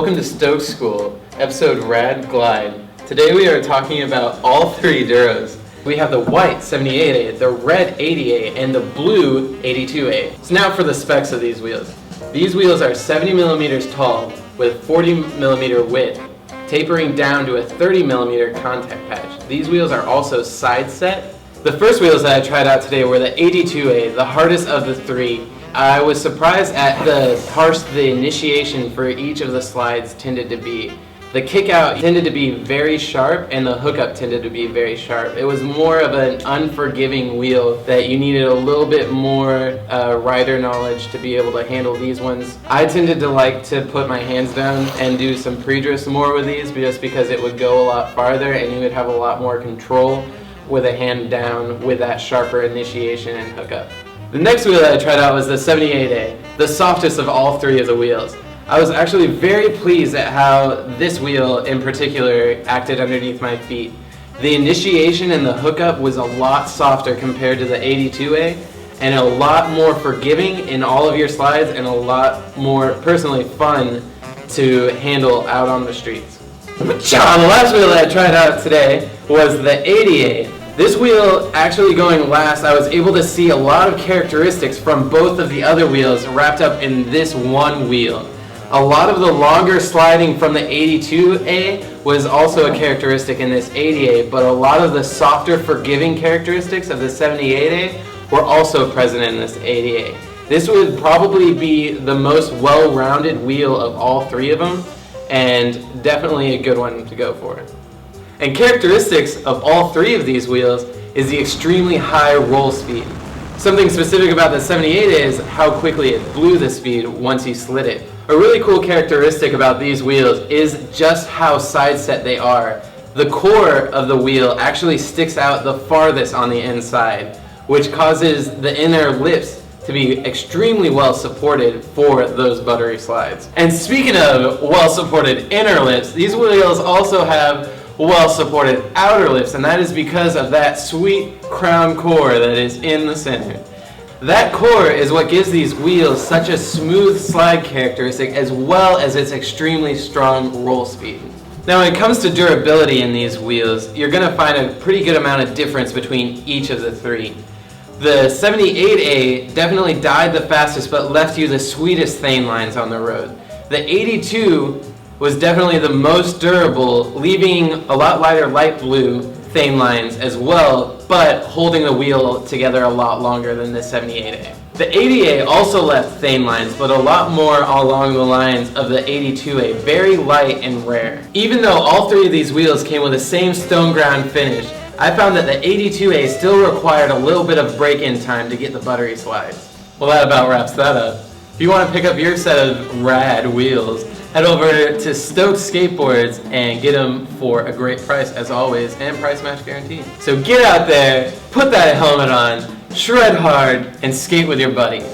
Welcome to Stoked School, episode RAD Glide. Today we are talking about all three duros. We have the white 78A, the red 80A, and the blue 82A. So now for the specs of these wheels. These wheels are 70 millimeters tall with 40 millimeter width, tapering down to a 30 millimeter contact patch. These wheels are also side set. The first wheels that I tried out today were the 82A, the hardest of the three. I was surprised at the harsh the initiation for each of the slides tended to be. The kick-out tended to be very sharp and the hookup tended to be very sharp. It was more of an unforgiving wheel that you needed a little bit more rider knowledge to be able to handle these ones. I tended to like to put my hands down and do some pre-drift more with these just because it would go a lot farther and you would have a lot more control with a hand down with that sharper initiation and hookup. The next wheel that I tried out was the 78A, the softest of all three of the wheels. I was actually very pleased at how this wheel in particular acted underneath my feet. The initiation and the hookup was a lot softer compared to the 82A and a lot more forgiving in all of your slides and a lot more personally fun to handle out on the streets. The last wheel that I tried out today was the 80A. This wheel actually going last, I was able to see a lot of characteristics from both of the other wheels wrapped up in this one wheel. A lot of the longer sliding from the 82A was also a characteristic in this 80A, but a lot of the softer forgiving characteristics of the 78A were also present in this 80A. This would probably be the most well-rounded wheel of all three of them, and definitely a good one to go for. And characteristics of all three of these wheels is the extremely high roll speed. Something specific about the 78 is how quickly it blew the speed once you slid it. A really cool characteristic about these wheels is just how side set they are. The core of the wheel actually sticks out the farthest on the inside, which causes the inner lips to be extremely well supported for those buttery slides. And speaking of well supported inner lips, these wheels also have well-supported outer lips, and that is because of that sweet crown core that is in the center. That core is what gives these wheels such a smooth slide characteristic as well as its extremely strong roll speed. Now when it comes to durability in these wheels, you're going to find a pretty good amount of difference between each of the three. The 78A definitely died the fastest but left you the sweetest thane lines on the road. The 82 was definitely the most durable, leaving a lot lighter light blue thane lines as well, but holding the wheel together a lot longer than the 78A. The 80A also left thane lines, but a lot more along the lines of the 82A, very light and rare. Even though all three of these wheels came with the same stone ground finish, I found that the 82A still required a little bit of break-in time to get the buttery slides. Well, that about wraps that up. If you want to pick up your set of RAD wheels, head over to Stoked Skateboards and get them for a great price as always, and price match guaranteed. So get out there, put that helmet on, shred hard, and skate with your buddies.